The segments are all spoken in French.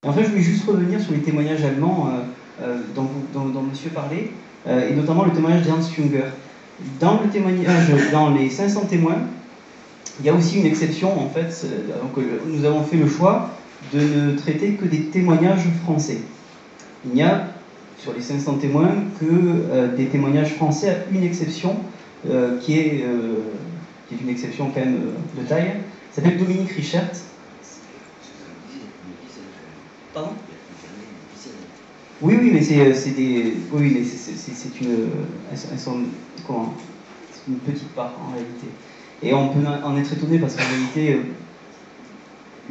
Et en fait, je voulais juste revenir sur les témoignages allemands dont monsieur parlait, et notamment le témoignage d'Ernst Jünger. Dans le témoignage, dans les 500 témoins, il y a aussi une exception, en fait. Donc, nous avons fait le choix de ne traiter que des témoignages français. Il n'y a, sur les 500 témoins, que des témoignages français, à une exception, qui est une exception quand même de taille. Il s'appelle Dominique Richert. Pardon ? Oui, mais c'est des. Oui, mais c'est une. Elles sont. Comment ? C'est une petite part en réalité. Et on peut en être étonné parce qu'en réalité,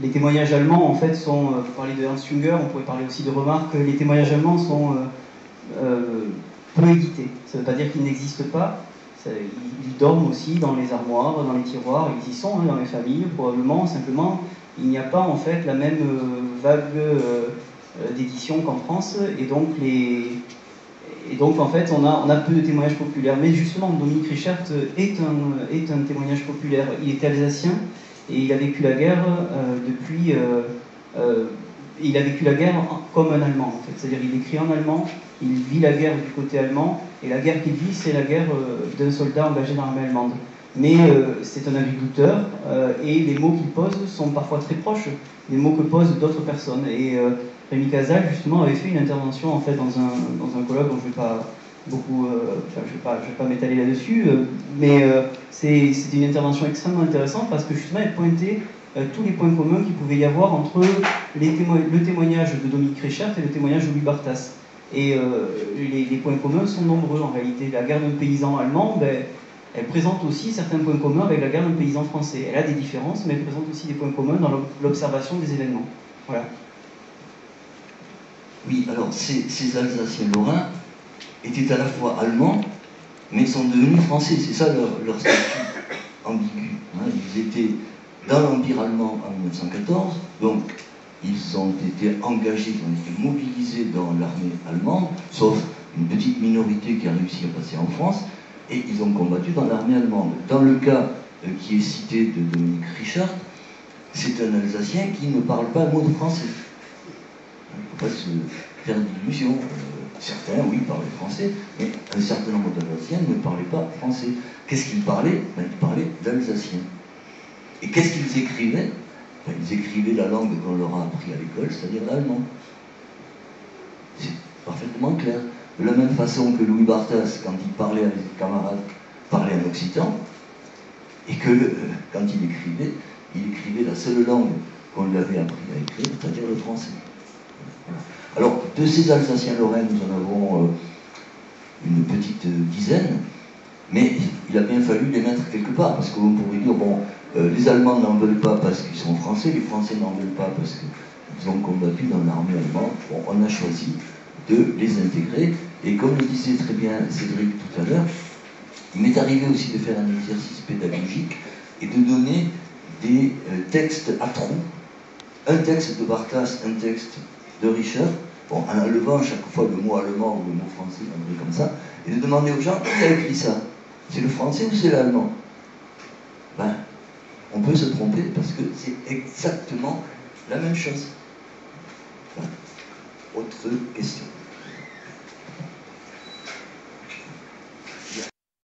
les témoignages allemands en fait sont. Vous parlez de Ernst Jünger, on pourrait parler aussi de Remarque. Les témoignages allemands sont peu édités. Ça ne veut pas dire qu'ils n'existent pas. Ils dorment aussi dans les armoires, dans les tiroirs. Ils y sont, dans les familles probablement. Simplement, il n'y a pas en fait la même vague d'édition qu'en France, et donc en fait on a peu de témoignages populaires. Mais justement, Dominique Richert est un témoignage populaire. Il était alsacien et il a vécu la guerre il a vécu la guerre comme un Allemand en fait. C'est-à-dire il écrit en allemand, il vit la guerre du côté allemand, et la guerre qu'il vit, c'est la guerre d'un soldat engagé dans l'armée allemande. Mais c'est un agriculteur, et les mots qu'il pose sont parfois très proches des mots que posent d'autres personnes. Et Rémi Casal, justement, avait fait une intervention en fait dans un colloque dont je ne vais pas beaucoup, je vais pas m'étaler là-dessus, mais c'est une intervention extrêmement intéressante parce que justement elle pointait tous les points communs qu'il pouvait y avoir entre le témoignage de Dominique Richert et le témoignage de Louis Barthas. Et les points communs sont nombreux en réalité. La guerre d'un paysan allemand, elle présente aussi certains points communs avec la guerre d'un paysan français. Elle a des différences, mais elle présente aussi des points communs dans l'observation des événements. Voilà. Oui, alors ces Alsaciens lorrains étaient à la fois allemands, mais sont devenus français. C'est ça leur statut ambigu. Ils étaient dans l'Empire allemand en 1914, donc ils ont été engagés, ils ont été mobilisés dans l'armée allemande, sauf une petite minorité qui a réussi à passer en France, et ils ont combattu dans l'armée allemande. Dans le cas qui est cité de Dominique Richert, c'est un Alsacien qui ne parle pas un mot de français. Il ne faut pas se faire d'illusions. Certains, oui, parlaient français, mais un certain nombre d'Alsaciens ne parlaient pas français. Qu'est-ce qu'ils parlaient ? Ils parlaient d'alsacien. Et qu'est-ce qu'ils écrivaient ? Ils écrivaient la langue qu'on leur a appris à l'école, c'est-à-dire l'allemand. C'est parfaitement clair. De la même façon que Louis Barthas, quand il parlait avec ses camarades, parlait en occitan, et que quand il écrivait la seule langue qu'on lui avait appris à écrire, c'est-à-dire le français. Voilà. Alors, de ces Alsaciens-Lorrains, nous en avons une petite dizaine, mais il a bien fallu les mettre quelque part, parce qu'on pourrait dire, bon, les Allemands n'en veulent pas parce qu'ils sont français, les Français n'en veulent pas parce qu'ils ont combattu dans l'armée allemande. Bon, on a choisi de les intégrer, et comme le disait très bien Cédric tout à l'heure, il m'est arrivé aussi de faire un exercice pédagogique et de donner des textes à trous, un texte de Barthas, un texte de Richert, bon, en enlevant chaque fois le mot allemand ou le mot français, un truc comme ça, et de demander aux gens qui a écrit ça. C'est le français ou c'est l'allemand ? Ben, on peut se tromper parce que c'est exactement la même chose. Enfin, autre question.